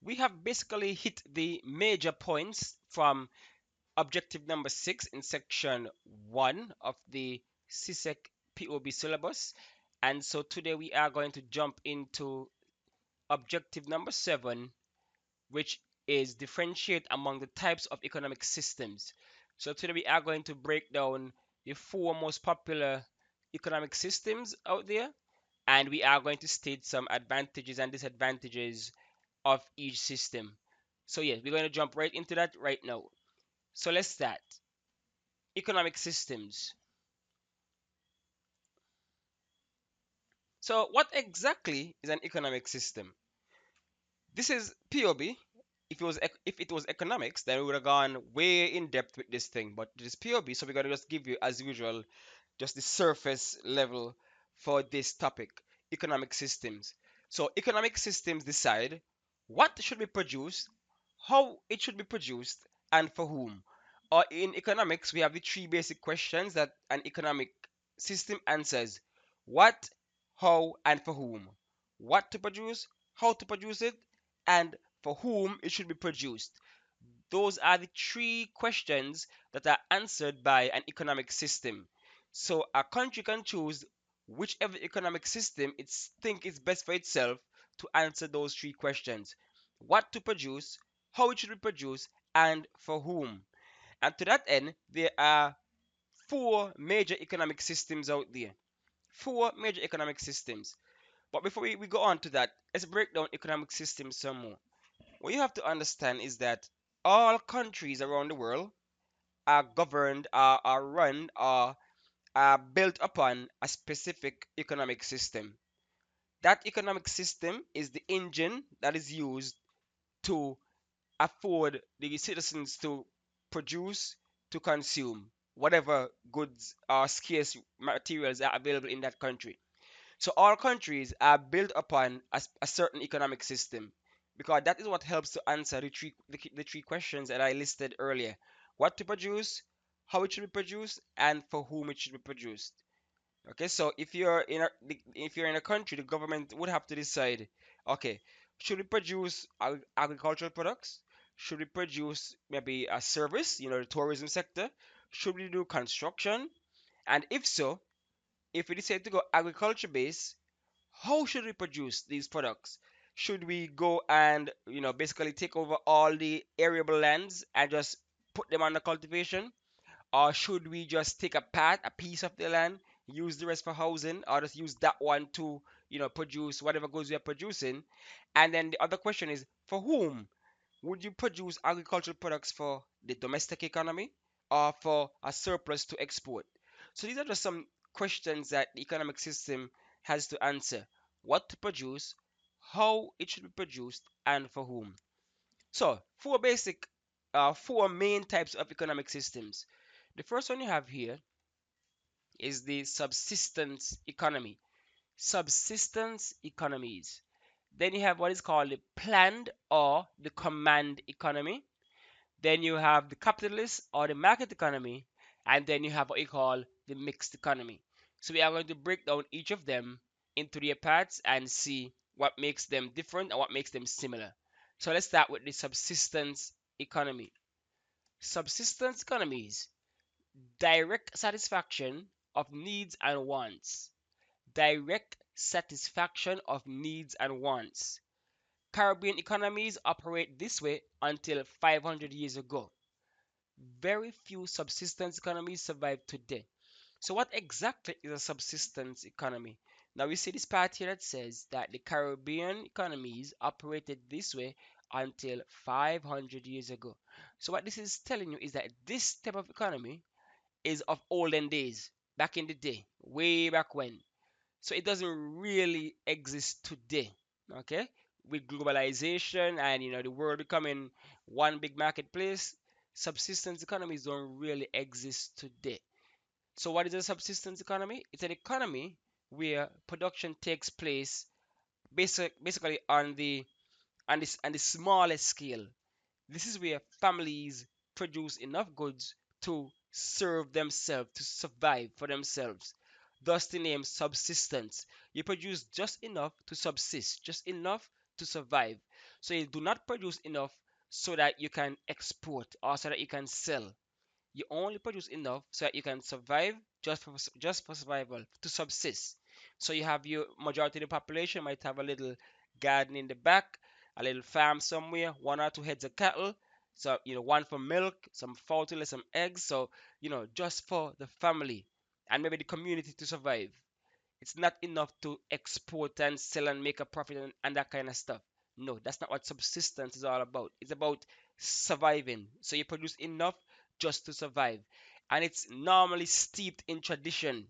we have basically hit the major points from objective number 6 in section 1 of the CSEC POB syllabus. And so today we are going to jump into objective number 7, which is differentiate among the types of economic systems. So today we are going to break down the four most popular economic systems out there, and we are going to state some advantages and disadvantages of each system. So yes, we're going to jump right into that right now. So let's start. Economic systems. So what exactly is an economic system? This is POB. If it was economics, then we would have gone way in depth with this thing. But it is POB, so we're gonna just give you, as usual, just the surface level for this topic: economic systems. So economic systems decide what should be produced, how it should be produced, and for whom. Or in economics, we have the three basic questions that an economic system answers: what, how, and for whom. What to produce, how to produce it, and for whom it should be produced. Those are the three questions that are answered by an economic system. So a country can choose whichever economic system it think is best for itself to answer those three questions: what to produce, how it should be produced, and for whom. And to that end, there are four major economic systems out there. Four major economic systems. But before we go on to that, let's break down economic systems some more. What you have to understand is that all countries around the world are governed, are run, are built upon a specific economic system. That economic system is the engine that is used to afford the citizens to produce, to consume whatever goods or scarce materials are available in that country. So all countries are built upon a certain economic system, because that is what helps to answer the three questions that I listed earlier: what to produce, how it should be produced, and for whom it should be produced. Okay, so if you're in a country, the government would have to decide, okay, should we produce agricultural products? Should we produce maybe a service, the tourism sector? Should we do construction? And if so, if we decide to go agriculture based, how should we produce these products? Should we go and basically take over all the arable lands and just put them under cultivation? Or should we just take a piece of the land, use the rest for housing, or just use that one to, produce whatever goods we are producing? And then the other question is, for whom? Would you produce agricultural products for the domestic economy or for a surplus to export? So these are just some questions that the economic system has to answer: what to produce, how it should be produced, and for whom. So, four main types of economic systems. The first one you have here is the subsistence economy. Subsistence economies. Then you have what is called the planned or the command economy. Then you have the capitalist or the market economy. And then you have what you call the mixed economy. So we are going to break down each of them into their parts and see what makes them different and what makes them similar. So let's start with the subsistence economy. Subsistence economies: direct satisfaction of needs and wants. Direct satisfaction of needs and wants. Caribbean economies operate this way until 500 years ago. Very few subsistence economies survive today. So, what exactly is a subsistence economy? Now, we see this part here that says that the Caribbean economies operated this way until 500 years ago. So, what this is telling you is that this type of economy is of olden days, back in the day, way back when. So it doesn't really exist today. Okay, with globalization and the world becoming one big marketplace, subsistence economies don't really exist today. So what is a subsistence economy? It's an economy where production takes place basically on the smallest scale. This is where families produce enough goods to serve themselves, to survive for themselves. Thus, the name subsistence. You produce just enough to subsist, just enough to survive. So you do not produce enough so that you can export or so that you can sell. You only produce enough so that you can survive, just for survival, to subsist. So you have your majority of the population might have a little garden in the back, a little farm somewhere, one or two heads of cattle. So one for milk, some fertilizer, some eggs. So just for the family and maybe the community to survive. It's not enough to export and sell and make a profit and that kind of stuff. No, that's not what subsistence is all about. It's about surviving. So you produce enough just to survive. And it's normally steeped in tradition.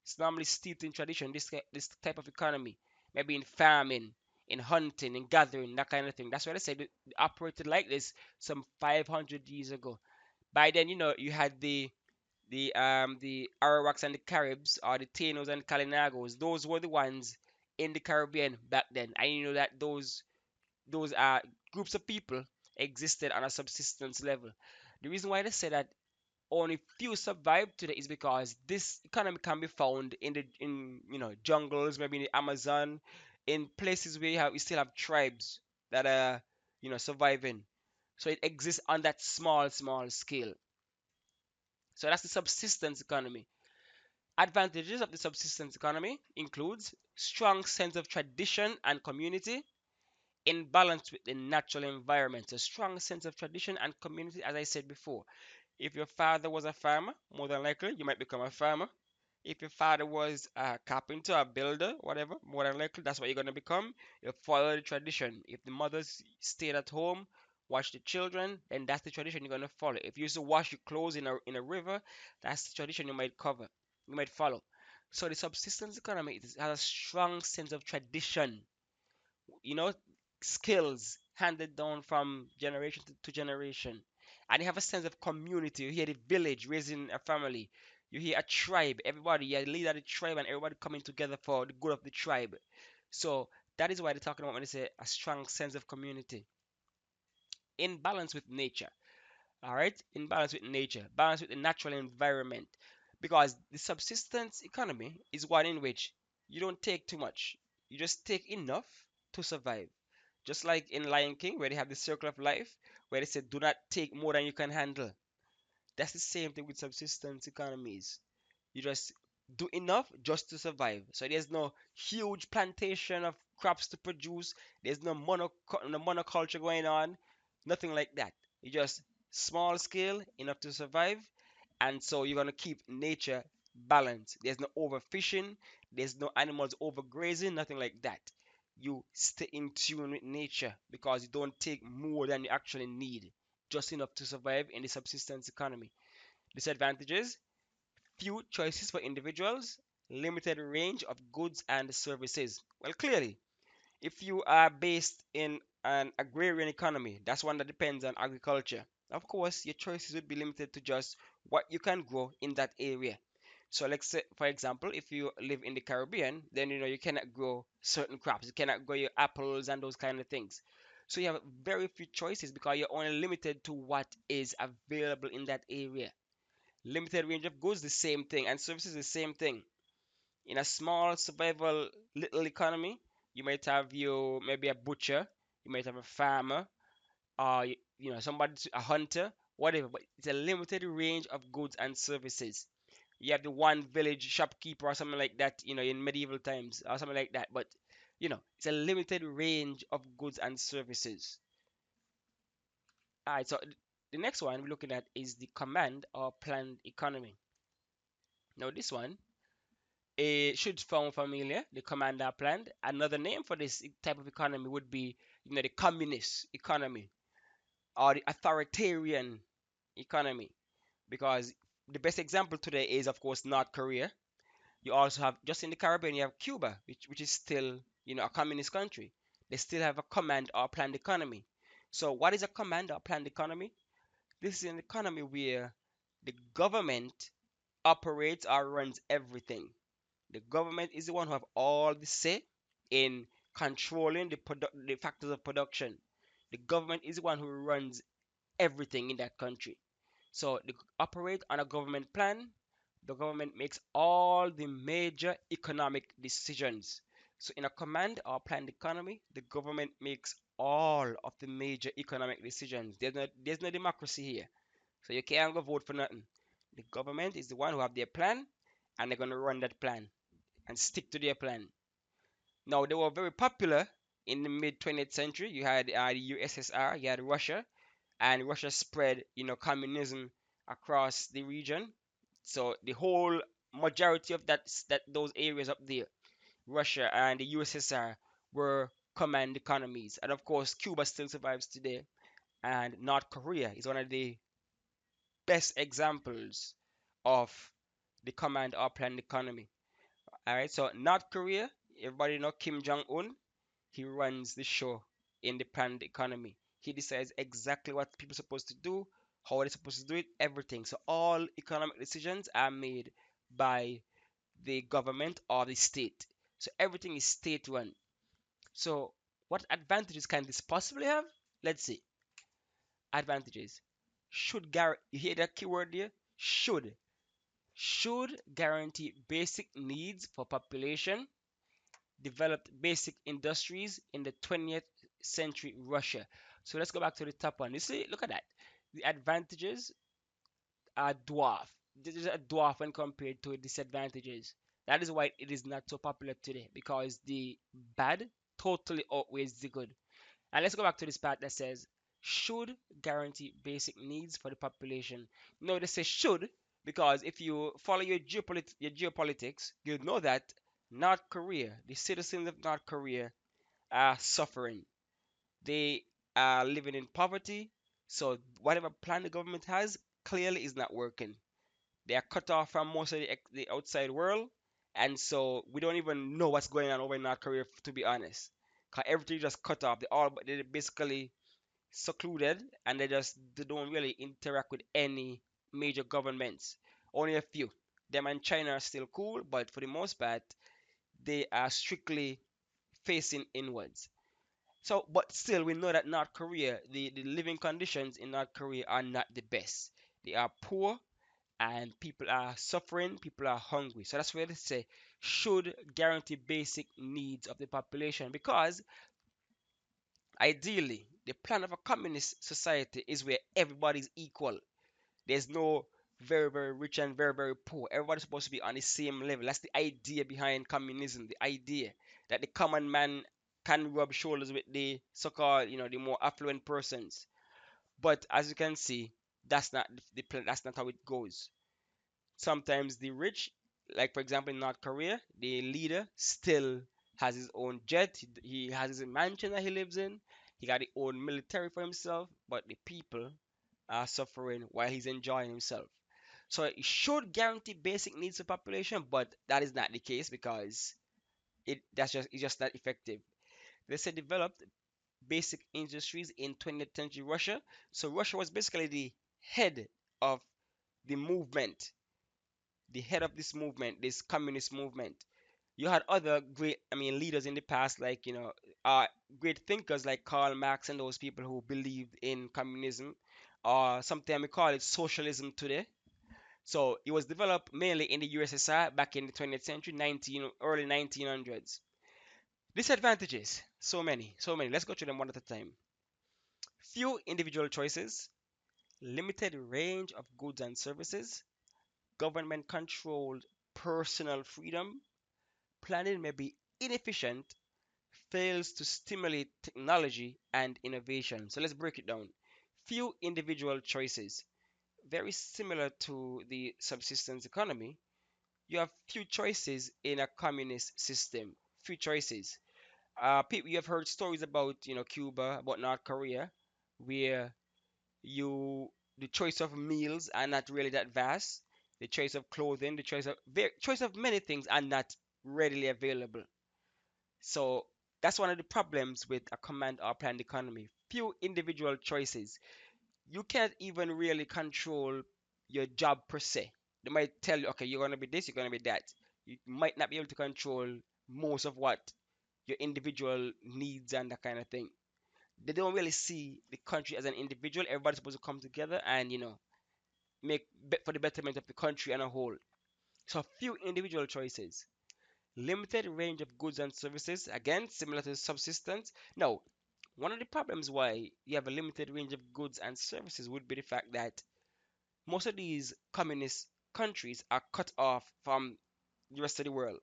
It's normally steeped in tradition, this type of economy. Maybe in farming, in hunting, in gathering, that kind of thing. That's why they say it operated like this some 500 years ago. By then, you had the Arawaks and the Caribs, or the Tainos and Kalinagos. Those were the ones in the Caribbean back then. And you know that those groups of people existed on a subsistence level. The reason why they say that only few survive today is because this economy can be found in jungles, maybe in the Amazon, in places where you still have tribes that are surviving. So it exists on that small scale. So that's the subsistence economy. Advantages of the subsistence economy includes strong sense of tradition and community in balance with the natural environment. A strong sense of tradition and community, as I said before. If your father was a farmer, more than likely you might become a farmer. If your father was a carpenter, a builder, whatever, more than likely that's what you're gonna become. You follow the tradition. If the mothers stayed at home, watch the children, then that's the tradition you're gonna follow. If you used to wash your clothes in a river, that's the tradition you might follow. So the subsistence economy has a strong sense of tradition, you know, skills handed down from generation to generation. And you have a sense of community. You hear the village raising a family. You hear a tribe, everybody, you're the leader of the tribe, and everybody coming together for the good of the tribe. So that is why they're talking about when they say a strong sense of community. In balance with nature. All right, in balance with nature, balance with the natural environment, because the subsistence economy is one in which you don't take too much, you just take enough to survive. Just like in Lion King, where they have the circle of life, where they say do not take more than you can handle. That's the same thing with subsistence economies. You just do enough just to survive. So there's no huge plantation of crops to produce. There's no monoculture going on. Nothing like that. You just small scale enough to survive, and so you're gonna keep nature balanced. There's no overfishing. There's no animals overgrazing. Nothing like that. You stay in tune with nature because you don't take more than you actually need, just enough to survive in the subsistence economy. Disadvantages: few choices for individuals, limited range of goods and services. Well, clearly, if you are based in an agrarian economy, that's one that depends on agriculture. Of course, your choices would be limited to just what you can grow in that area. So, let's say, for example, if you live in the Caribbean, then you cannot grow certain crops. You cannot grow your apples and those kind of things. So you have very few choices because you're only limited to what is available in that area. Limited range of goods, the same thing, and services, the same thing. In a small survival little economy, you might have maybe a butcher, you might have a farmer, or somebody, a hunter, whatever. But it's a limited range of goods and services. You have the one village shopkeeper or something like that, in medieval times or something like that. But it's a limited range of goods and services. All right, so the next one we're looking at is the command or planned economy. Now this one, it should sound familiar, the command or planned. Another name for this type of economy would be, the communist economy or the authoritarian economy. Because the best example today is, of course, North Korea. You also have, just in the Caribbean, you have Cuba, which is still, a communist country. They still have a command or planned economy. So, what is a command or planned economy? This is an economy where the government operates or runs everything. The government is the one who have all the say in controlling the factors of production. The government is the one who runs everything in that country. So they operate on a government plan. The government makes all the major economic decisions. So in a command or planned economy, the government makes all of the major economic decisions. There's no democracy here. So you can't go vote for nothing. The government is the one who have their plan, and they're gonna run that plan and stick to their plan. Now they were very popular in the mid 20th century. You had the USSR, you had Russia, and Russia spread, communism across the region. So the whole majority of those areas up there, Russia and the USSR, were command economies. And of course, Cuba still survives today, and North Korea is one of the best examples of the command or planned economy. All right, so North Korea, everybody know Kim Jong Un. He runs the show in the planned economy. He decides exactly what people are supposed to do, how they're supposed to do it, everything. So all economic decisions are made by the government or the state. So everything is state run. So what advantages can this possibly have? Let's see. Advantages. You hear that keyword there? Should guarantee basic needs for population, developed basic industries in the 20th century Russia. So let's go back to the top one. You see, look at that. The advantages are dwarf. This is a dwarf when compared to disadvantages. That is why it is not so popular today, because the bad totally outweighs the good. And let's go back to this part that says should guarantee basic needs for the population. No, they say should because if you follow your geopolitics, you know that North Korea, the citizens of North Korea, are suffering. They are living in poverty. So whatever plan the government has clearly is not working. They are cut off from most of the outside world, and so we don't even know what's going on over in North Korea, to be honest. 'Cause everything just cut off. They're basically secluded, and they don't really interact with any major governments. Only a few. Them and China are still cool, but for the most part, they are strictly facing inwards. So, but still, we know that North Korea, the living conditions in North Korea are not the best. They are poor, and people are suffering, people are hungry. So that's where they say should guarantee basic needs of the population, because ideally the plan of a communist society is where everybody's equal. There's no very very rich and very very poor. Everybody's supposed to be on the same level. That's the idea behind communism. The idea that the common man can rub shoulders with the so-called, the more affluent persons. But as you can see, that's not the plan. That's not how it goes. Sometimes the rich, like for example in North Korea, the leader still has his own jet. He has his mansion that he lives in. He got his own military for himself, but the people are suffering while he's enjoying himself. So it should guarantee basic needs of population, but that is not the case because it's just not effective. They said developed basic industries in 20th century Russia. So Russia was basically the head of the movement, the head of this movement, this communist movement. You had other great, leaders in the past, like great thinkers like Karl Marx and those people who believed in communism, or sometimes we call it socialism today. So it was developed mainly in the USSR back in the 20th century, early 1900s. Disadvantages, so many, so many. Let's go through them one at a time. Few individual choices, limited range of goods and services, government controlled personal freedom, planning may be inefficient, fails to stimulate technology and innovation. So let's break it down. Few individual choices. Very similar to the subsistence economy, you have few choices in a communist system. Few choices. People, you have heard stories about Cuba, about North Korea, where you the choice of meals are not really that vast. The choice of clothing, the choice of many things are not readily available. So that's one of the problems with a command or planned economy. Few individual choices. You can't even really control your job per se. They might tell you, okay, you're gonna be this, you're gonna be that. You might not be able to control most of what your individual needs and that kind of thing. They don't really see the country as an individual. Everybody's supposed to come together and make for the betterment of the country and a whole. So few individual choices, limited range of goods and services. Again, similar to subsistence. Now, One of the problems why you have a limited range of goods and services would be the fact that most of these communist countries are cut off from the rest of the world.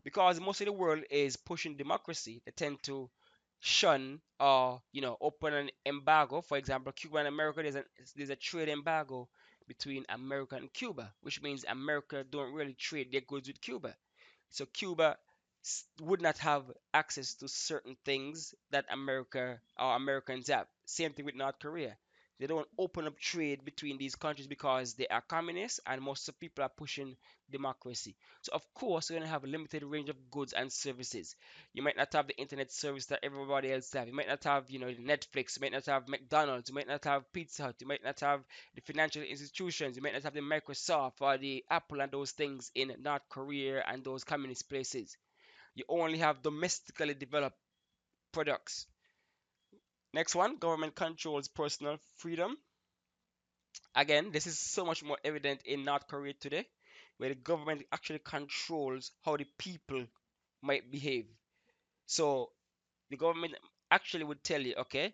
Because most of the world is pushing democracy, they tend to shun or open an embargo. For example, Cuba and America, there's a trade embargo between America and Cuba, which means America don't really trade their goods with Cuba. So Cuba would not have access to certain things that America or Americans have. Same thing with North Korea. They don't open up trade between these countries because they are communists and most of the people are pushing democracy. So of course you're gonna have a limited range of goods and services. You might not have the internet service that everybody else have. You might not have, Netflix. You might not have McDonald's. You might not have Pizza Hut. You might not have the financial institutions. You might not have the Microsoft or the Apple and those things in North Korea and those communist places. You only have domestically developed products. Next one, government controls personal freedom. Again, this is so much more evident in North Korea today, where the government actually controls how the people might behave. So the government actually would tell you, okay,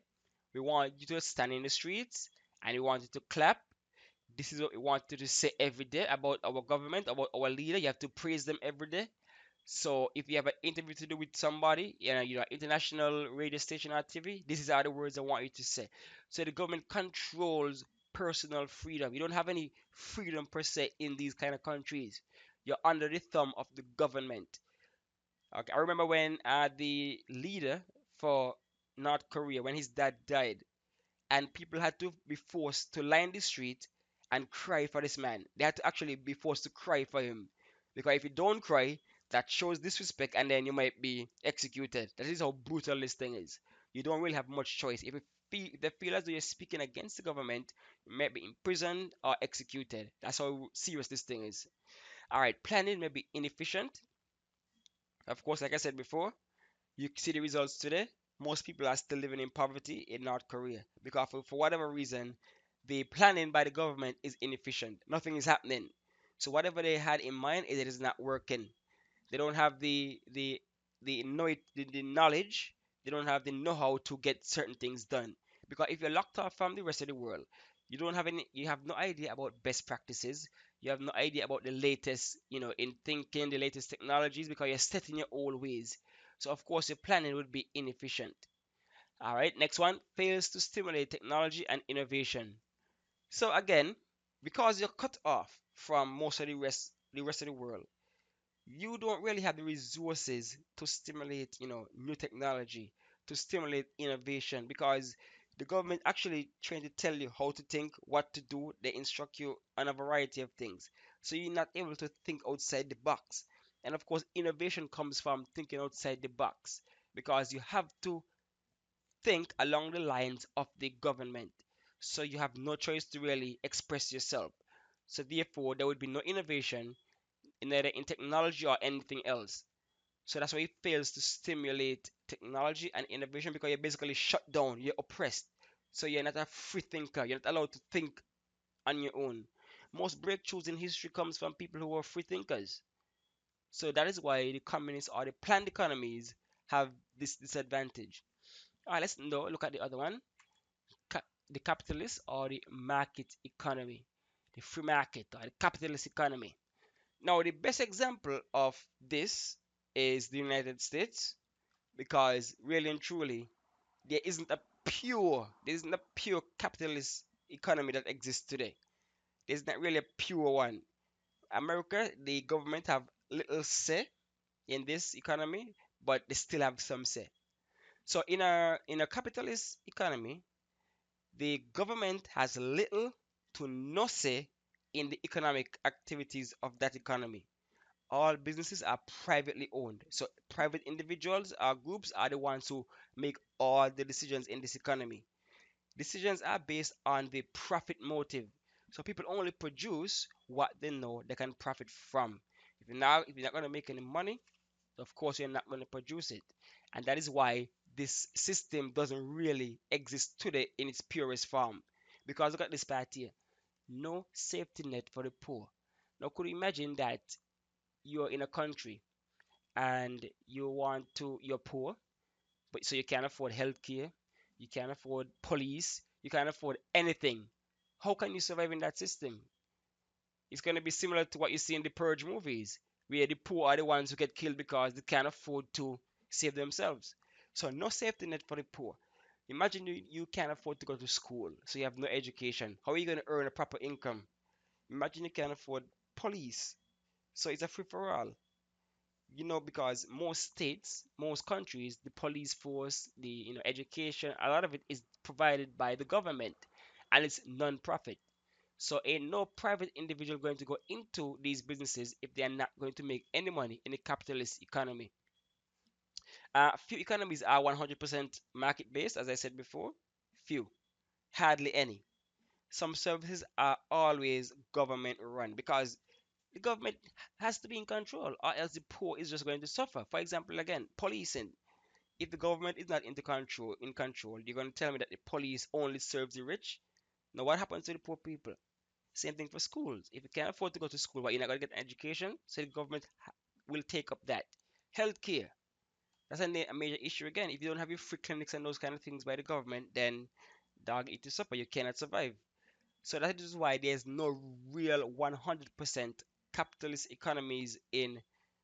we want you to stand in the streets and we want you to clap. This is what we want you to say every day about our government, about our leader. You have to praise them every day. So if you have an interview to do with somebody, international radio station or TV, this is are the words I want you to say. So the government controls personal freedom. You don't have any freedom per se in these kind of countries. You're under the thumb of the government. Okay, I remember when the leader for North Korea, when his dad died, and people had to be forced to line the street and cry for this man. They had to actually be forced to cry for him because if you don't cry, that shows disrespect, and then you might be executed. That is how brutal this thing is. You don't really have much choice. If they feel as though you're speaking against the government, you might be imprisoned or executed. That's how serious this thing is. All right, planning may be inefficient. Of course, like I said before, you see the results today. Most people are still living in poverty in North Korea because for whatever reason, the planning by the government is inefficient. Nothing is happening. So whatever they had in mind, it is not working. They don't have the knowledge. They don't have the know-how to get certain things done. Because if you're locked off from the rest of the world, you have no idea about best practices. You have no idea about the latest, in thinking, the latest technologies because you're set in your old ways. So of course your planning would be inefficient. All right, next one, fails to stimulate technology and innovation. So again, because you're cut off from most of the rest of the world, you don't really have the resources to stimulate, new technology, to stimulate innovation, because the government actually trying to tell you how to think, what to do. They instruct you on a variety of things. So you're not able to think outside the box. And of course, innovation comes from thinking outside the box because you have to think along the lines of the government. So you have no choice to really express yourself. So therefore, there would be no innovation in either in technology or anything else. So that's why it fails to stimulate technology and innovation because you're basically shut down, you're oppressed. So you're not a free thinker, you're not allowed to think on your own. Most breakthroughs in history comes from people who are free thinkers. So that is why the communists or the planned economies have this disadvantage. All right, let's now look at the other one, the capitalist or the market economy, the free market or the capitalist economy. Now, the best example of this is the United States because really and truly, there isn't a pure capitalist economy that exists today. There's not really a pure one. America, the government have little say in this economy, but they still have some say. So in a capitalist economy, the government has little to no say in the economic activities of that economy. All businesses are privately owned. So private individuals or groups are the ones who make all the decisions in this economy. Decisions are based on the profit motive. So people only produce what they know they can profit from. If you're not going to make any money, of course you're not going to produce it. And that is why this system doesn't really exist today in its purest form. Because look at this part here. No safety net for the poor. Now could you imagine that you're in a country and you're poor, but so you can't afford healthcare, You can't afford police, you can't afford anything. How can you survive in that system? It's going to be similar to what you see in the Purge movies, where the poor are the ones who get killed because they can't afford to save themselves. So, no safety net for the poor. Imagine you can't afford to go to school, so you have no education. How are you going to earn a proper income? Imagine you can't afford police, so it's a free for all. Because most states, most countries, the police force, the education, a lot of it is provided by the government, and it's non-profit. So ain't no private individual going to go into these businesses if they are not going to make any money in a capitalist economy. Few economies are 100% market based, as I said before. Few, hardly any. Some services are always government run because the government has to be in control, or else the poor is just going to suffer. For example, again, policing. If the government is not in control, you're going to tell me that the police only serves the rich. Now, what happens to the poor people? Same thing for schools. If you can't afford to go to school, but you're not going to get an education, so the government will take up that. Healthcare. That's a major issue again. If you don't have your free clinics and those kind of things by the government, then dog eat your supper. You cannot survive. So that is why there's no real 100% capitalist economies in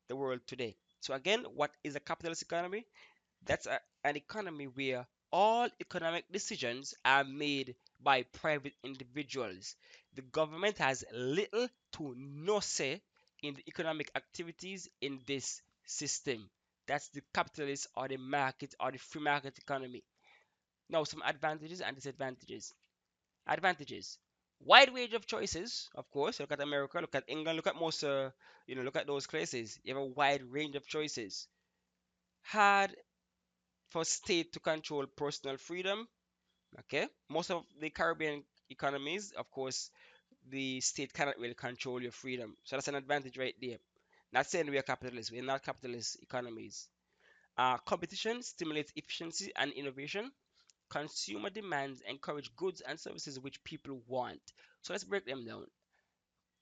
the world today. So again, what is a capitalist economy? That's an economy where all economic decisions are made by private individuals. The government has little to no say in the economic activities in this system. That's the capitalist or the market or the free market economy. Now, some advantages and disadvantages. Advantages. Wide range of choices, of course. Look at America, look at England, look at most, look at those places. You have a wide range of choices. Hard for state to control personal freedom. Okay, most of the Caribbean economies, of course, the state cannot really control your freedom, so that's an advantage right there. Not saying we are capitalists, we're not capitalist economies. Competition stimulates efficiency and innovation. Consumer demands encourage goods and services which people want. So let's break them down.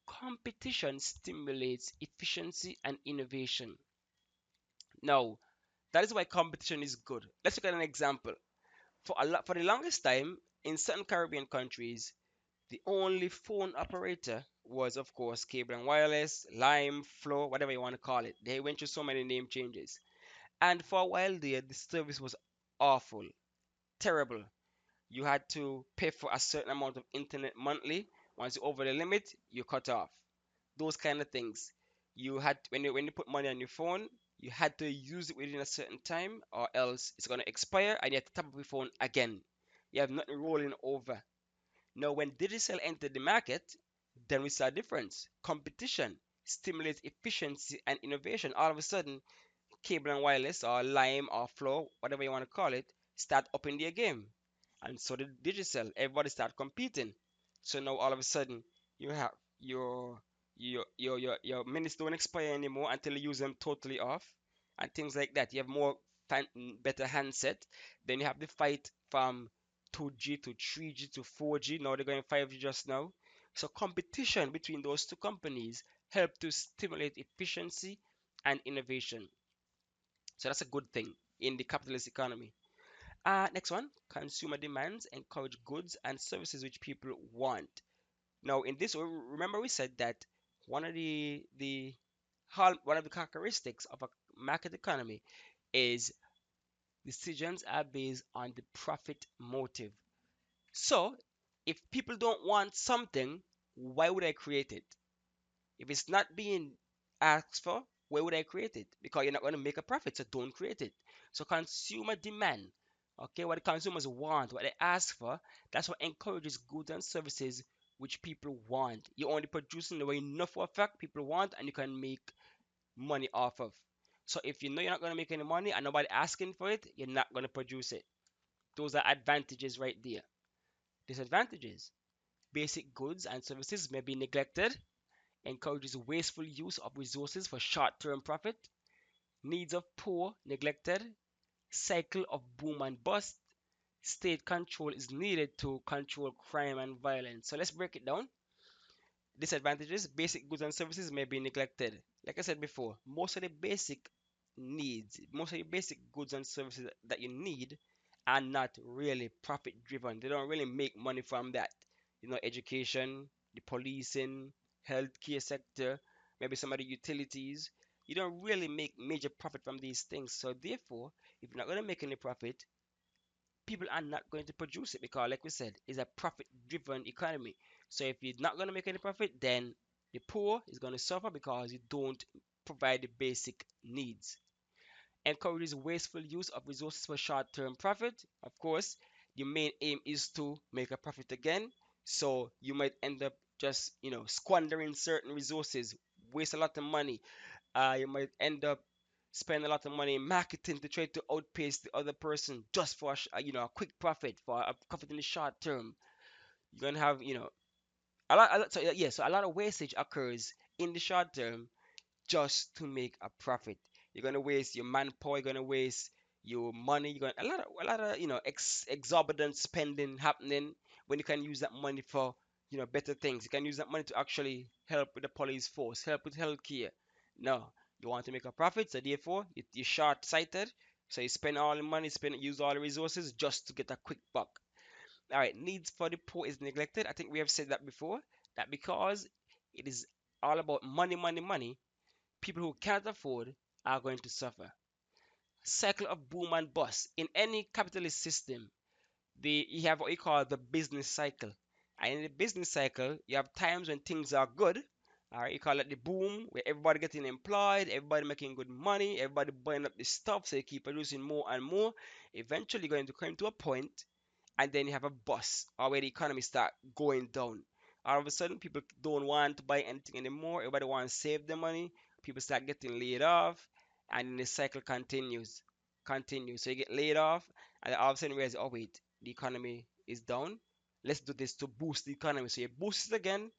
Competition stimulates efficiency and innovation. Now, that is why competition is good. Let's look at an example. For the longest time, in certain Caribbean countries, the only phone operator was, of course, Cable and Wireless, Lime, Flow, whatever you want to call it. They went through so many name changes. And for a while there, the service was awful, terrible. You had to pay for a certain amount of internet monthly. Once you're over the limit, you cut off. Those kind of things. You had when you put money on your phone, you had to use it within a certain time, or else it's gonna expire and you have to top up your phone again. You have nothing rolling over. Now, when digital entered the market, then we saw a difference. Competition stimulates efficiency and innovation. All of a sudden, Cable and Wireless or Lime or Flow, whatever you want to call it, start upping their game. And so did Digital. Everybody start competing. So now all of a sudden you have your minutes don't expire anymore until you use them totally off and things like that. You have more better handset. Then you have the fight from 2G to 3G to 4G. Now they're going 5G just now. So competition between those two companies help to stimulate efficiency and innovation. So that's a good thing in the capitalist economy. Next one, consumer demands encourage goods and services which people want. Now, in this, remember we said that one of one of the characteristics of a market economy is decisions are based on the profit motive. So, if people don't want something, why would I create it? If it's not being asked for, where would I create it? Because you're not going to make a profit, so don't create it. So consumer demand, okay, what the consumers want, what they ask for, that's what encourages goods and services which people want. You're only producing the way enough for a fact people want and you can make money off of. So if you know you're not going to make any money and nobody asking for it, you're not going to produce it. Those are advantages right there. Disadvantages. Basic goods and services may be neglected, encourages wasteful use of resources for short-term profit, needs of poor neglected, cycle of boom and bust, state control is needed to control crime and violence. So let's break it down. Disadvantages, basic goods and services may be neglected. Like I said before, most of the basic needs, most of the basic goods and services that you need are not really profit driven. They don't really make money from that. Education, the policing, healthcare sector, maybe some of the utilities. You don't really make major profit from these things. So therefore, if you're not going to make any profit, people are not going to produce it because, like we said, it's a profit driven economy. So if you're not going to make any profit, then the poor is going to suffer because you don't provide the basic needs. Encourages wasteful use of resources for short-term profit. Of course, the main aim is to make a profit again. So you might end up just, squandering certain resources, waste a lot of money. You might end up spending a lot of money in marketing to try to outpace the other person just for a quick profit, for a profit in the short term. You're gonna have, so yeah, so a lot of wastage occurs in the short term just to make a profit. You're gonna waste your manpower. You're gonna waste your money. You're gonna a lot of exorbitant spending happening when you can use that money for better things. You can use that money to actually help with the police force, help with healthcare. No, you want to make a profit, so therefore you're short-sighted. So you spend all the money, use all the resources just to get a quick buck. All right, needs for the poor is neglected. I think we have said that before. That because it is all about money, money, money, people who can't afford are going to suffer. Cycle of boom and bust. In any capitalist system, you have what you call the business cycle. And in the business cycle, you have times when things are good. All right, you call it the boom, where everybody getting employed, everybody making good money, everybody buying up the stuff, so you keep producing more and more. Eventually, you're going to come to a point and then you have a bust or where the economy start going down. All of a sudden, people don't want to buy anything anymore. Everybody wants to save their money. People start getting laid off, and then the cycle continues. So you get laid off, and all of a sudden, you realize, oh wait, the economy is down. Let's do this to boost the economy. So you boost it again.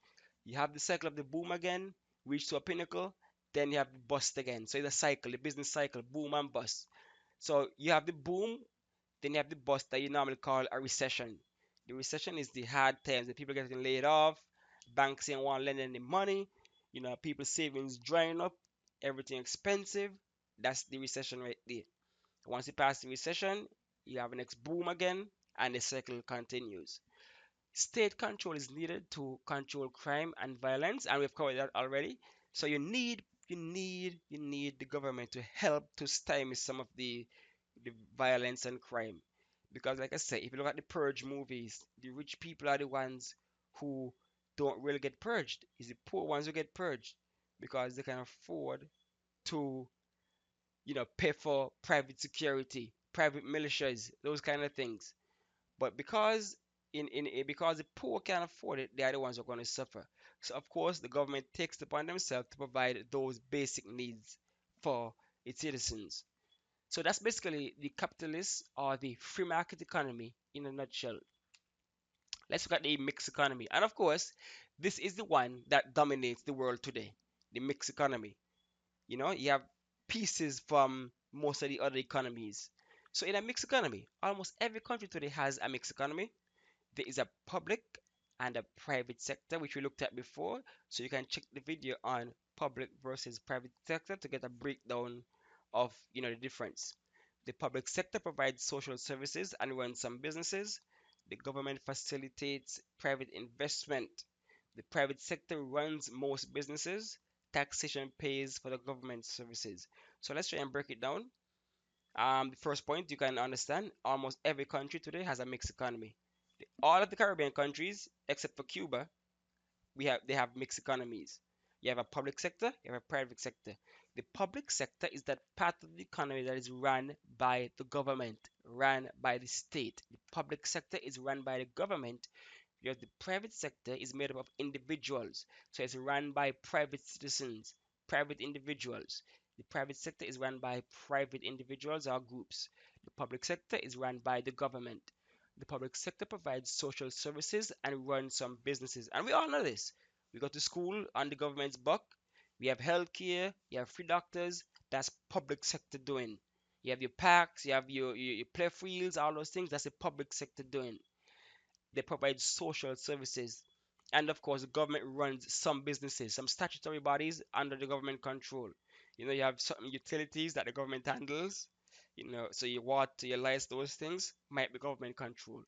You have the cycle of the boom again, reach to a pinnacle. Then you have the bust again. So it's a cycle, the business cycle, boom and bust. So you have the boom, then you have the bust that you normally call a recession. The recession is the hard times, the people getting laid off, banks ain't want to lend any money, people savings drying up, everything expensive. That's the recession right there. Once you pass the recession, you have the next boom again, and the cycle continues. State control is needed to control crime and violence, and we've covered that already. So you need the government to help to stymie some of the violence and crime. Because, like I said, if you look at the purge movies, the rich people are the ones who don't really get purged. It's the poor ones who get purged because they can afford to, pay for private security, private militias, those kind of things. But because the poor can't afford it, they are the ones who are going to suffer. So of course, the government takes it upon themselves to provide those basic needs for its citizens. So that's basically the capitalist or the free market economy in a nutshell. Let's look at the mixed economy. And of course, this is the one that dominates the world today, the mixed economy. You have pieces from most of the other economies. So in a mixed economy, almost every country today has a mixed economy. There is a public and a private sector, which we looked at before. So you can check the video on public versus private sector to get a breakdown of the difference. The public sector provides social services and runs some businesses. The government facilitates private investment. The private sector runs most businesses. Taxation pays for the government services. So let's try and break it down. The first point you can understand, almost every country today has a mixed economy. All of the Caribbean countries, except for Cuba, they have mixed economies. You have a public sector, you have a private sector. The public sector is that part of the economy that is run by the government, run by the state. The public sector is run by the government, because the private sector is made up of individuals. So it's run by private citizens, private individuals. The private sector is run by private individuals or groups. The public sector is run by the government. The public sector provides social services and runs some businesses. And we all know this. We go to school on the government's buck. We have healthcare, you have free doctors. That's public sector doing. You have your parks, you have your play fields, all those things. That's the public sector doing. They provide social services. And of course, the government runs some businesses, some statutory bodies under the government control. You have certain utilities that the government handles. So your water, your lights, those things might be government controlled.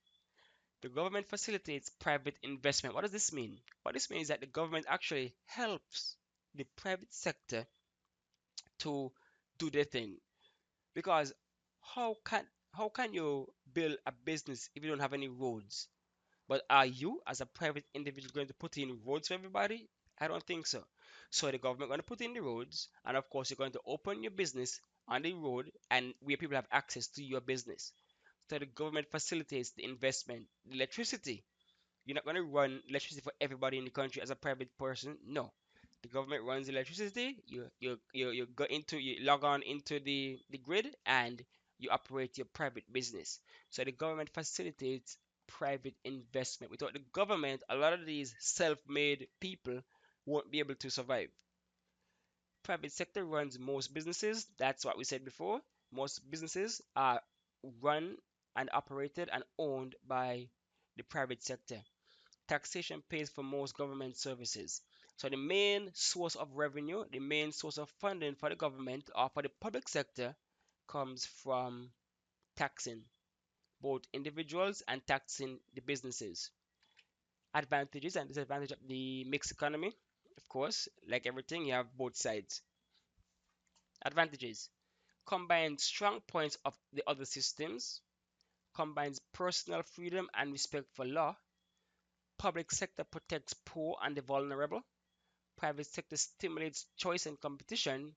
The government facilitates private investment. What does this mean? What this means is that the government actually helps the private sector to do their thing. Because how can how can you build a business if you don't have any roads? But are you, as a private individual, going to put in roads for everybody? I don't think so. So the government going to put in the roads, and of course you're going to open your business on the road and where people have access to your business. So the government facilitates the investment. The electricity, you're not going to run electricity for everybody in the country as a private person. No, the government runs electricity. You go into you log on into the grid and you operate your private business. So the government facilitates private investment. Without the government, a lot of these self-made people won't be able to survive. Private sector runs most businesses. That's what we said before. Most businesses are run and operated and owned by the private sector. Taxation pays for most government services. So the main source of revenue, the main source of funding for the government or for the public sector comes from taxing both individuals and taxing the businesses. Advantages and disadvantages of the mixed economy. Of course, like everything, you have both sides. Advantages combine strong points of the other systems, combines personal freedom and respect for law. Public sector protects poor and the vulnerable. Private sector stimulates choice and competition.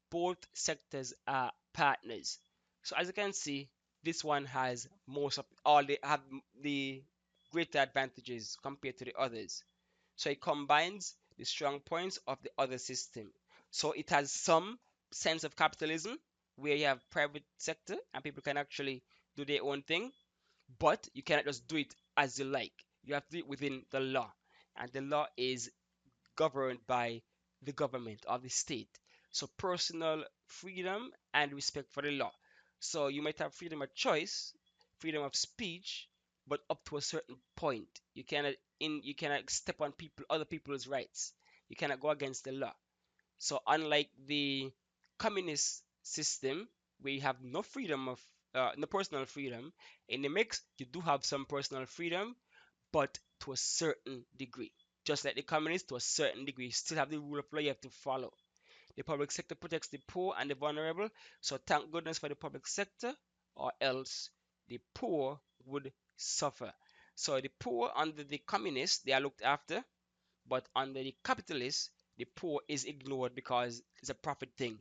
Both sectors are partners. So as you can see, this one has most of all they have the greater advantages compared to the others. So it combines the strong points of the other system. So it has some sense of capitalism where you have private sector and people can actually do their own thing, but you cannot just do it as you like. You have to do it within the law. And the law is governed by the government or the state. So personal freedom and respect for the law. So you might have freedom of choice, freedom of speech, but up to a certain point. You cannot step on other people's rights. You cannot go against the law. So unlike the communist system where you have no freedom of no personal freedom, in the mix you do have some personal freedom, but to a certain degree. Just like the communists, to a certain degree, you still have the rule of law you have to follow. The public sector protects the poor and the vulnerable, so thank goodness for the public sector, or else the poor would suffer. So the poor under the communists, they are looked after, but under the capitalists, the poor is ignored because it's a profit thing.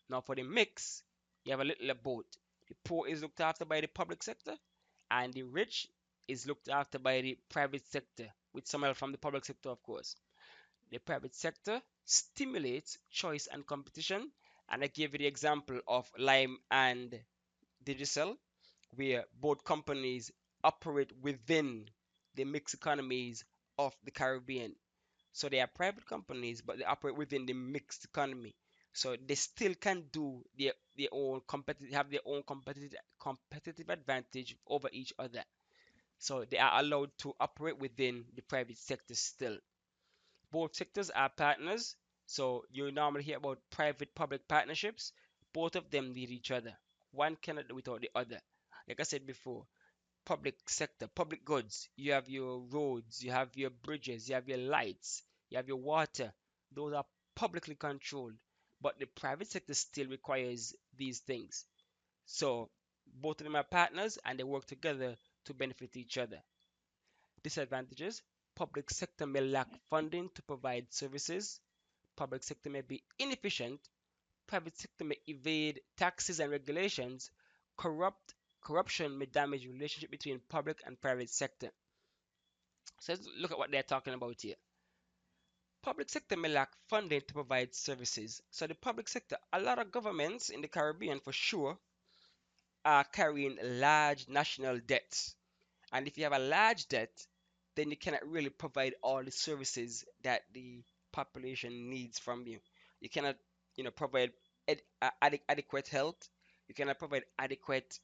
Now for the mix, you have a little of both. The poor is looked after by the public sector, and the rich is looked after by the private sector, with some help from the public sector, of course. The private sector stimulates choice and competition, and I gave you the example of Lime and Digicel, where both companies operate within the mixed economies of the Caribbean. So they are private companies, but they operate within the mixed economy. So they still can do their own competitive have their own competitive advantage over each other. So they are allowed to operate within the private sector still. Both sectors are partners. So you normally hear about private-public partnerships. Both of them need each other. One cannot do without the other. Like I said before, public sector, public goods. You have your roads, you have your bridges, you have your lights, you have your water. Those are publicly controlled. But the private sector still requires these things. So both of them are partners and they work together to benefit each other. Disadvantages: public sector may lack funding to provide services, public sector may be inefficient, private sector may evade taxes and regulations, corruption may damage relationship between public and private sector. So let's look at what they're talking about here. Public sector may lack funding to provide services. So the public sector, a lot of governments in the Caribbean for sure are carrying large national debts. And if you have a large debt, then you cannot really provide all the services that the population needs from you. You cannot, provide adequate health. You cannot provide adequate,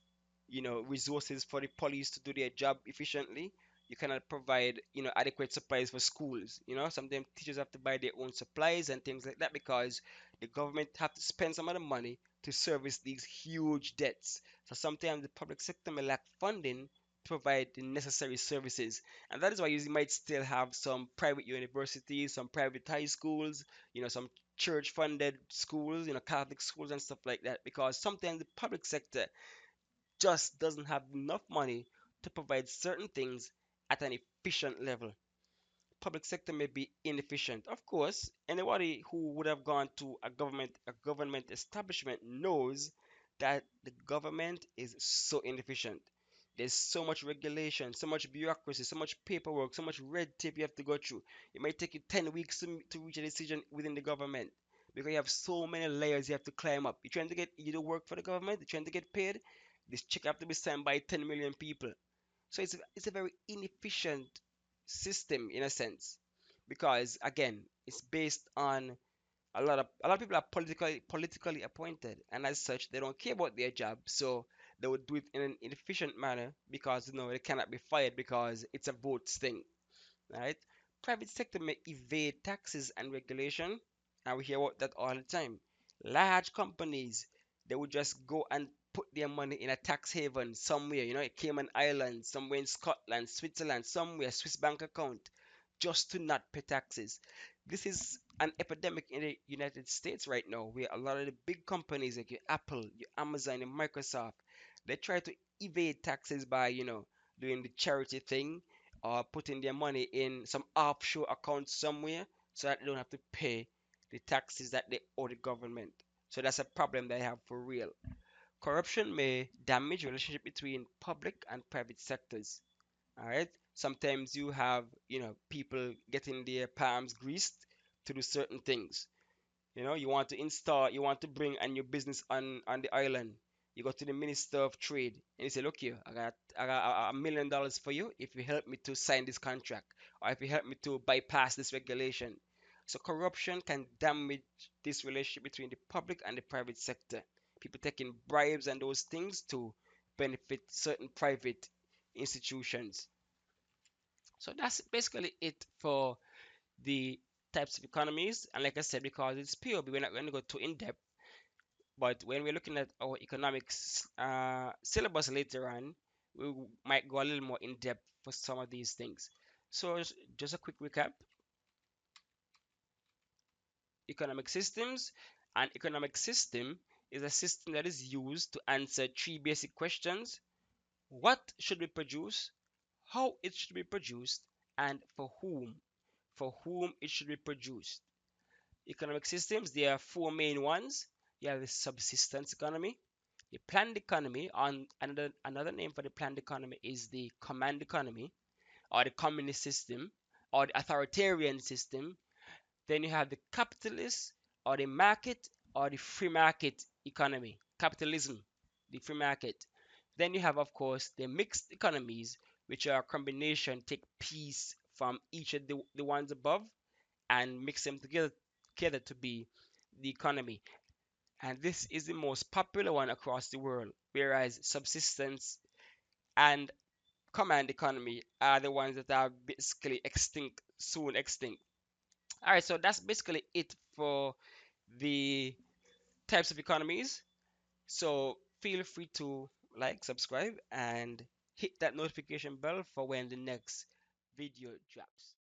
resources for the police to do their job efficiently. You cannot provide, adequate supplies for schools. Sometimes teachers have to buy their own supplies and things like that because the government have to spend some of the money to service these huge debts. So sometimes the public sector may lack funding to provide the necessary services. And that is why you might still have some private universities, some private high schools, some church funded schools, Catholic schools and stuff like that, because sometimes the public sector just doesn't have enough money to provide certain things at an efficient level. Public sector may be inefficient. Of course, anybody who would have gone to a government establishment knows that the government is so inefficient. There's so much regulation, so much bureaucracy, so much paperwork, so much red tape you have to go through. It might take you 10 weeks to reach a decision within the government because you have so many layers you have to climb up. You're trying to get you to work for the government, you're trying to get paid. This check have to be signed by 10 million people. So it's a very inefficient system in a sense, because again, it's based on a lot of people are politically appointed, and as such, they don't care about their job, so they would do it in an inefficient manner because they cannot be fired because it's a votes thing, right? Private sector may evade taxes and regulation, and we hear about that all the time. Large companies, they would just go and put their money in a tax haven somewhere, Cayman Islands, somewhere in Scotland, Switzerland, somewhere, Swiss bank account, just to not pay taxes. This is an epidemic in the United States right now, where a lot of the big companies like your Apple, your Amazon, and Microsoft, they try to evade taxes by, doing the charity thing or putting their money in some offshore account somewhere so that they don't have to pay the taxes that they owe the government. So that's a problem they have for real. Corruption may damage relationship between public and private sectors. All right. Sometimes you have, people getting their palms greased to do certain things. You want to bring a new business on the island. You go to the Minister of Trade and you say, look here, I got $1 million for you if you help me to sign this contract or if you help me to bypass this regulation. So corruption can damage this relationship between the public and the private sector. People taking bribes and those things to benefit certain private institutions. So that's basically it for the types of economies. And like I said, because it's POB, we're not going to go too in depth. But when we're looking at our economics syllabus later on, we might go a little more in depth for some of these things. So just a quick recap: economic systems. An economic system is a system that is used to answer three basic questions: what should be produced, how it should be produced, and for whom. For whom it should be produced. Economic systems, there are four main ones. You have the subsistence economy, the planned economy. On another name for the planned economy is the command economy, or the communist system, or the authoritarian system. Then you have the capitalist, or the market, or the free market economy. Capitalism, the free market. Then you have, of course, the mixed economies, which are a combination, take piece from each of the ones above and mix them together to be the economy. And this is the most popular one across the world, whereas subsistence and command economy are the ones that are basically extinct, soon extinct. All right, so that's basically it for the types of economies. So feel free to like, subscribe, and hit that notification bell for when the next video drops.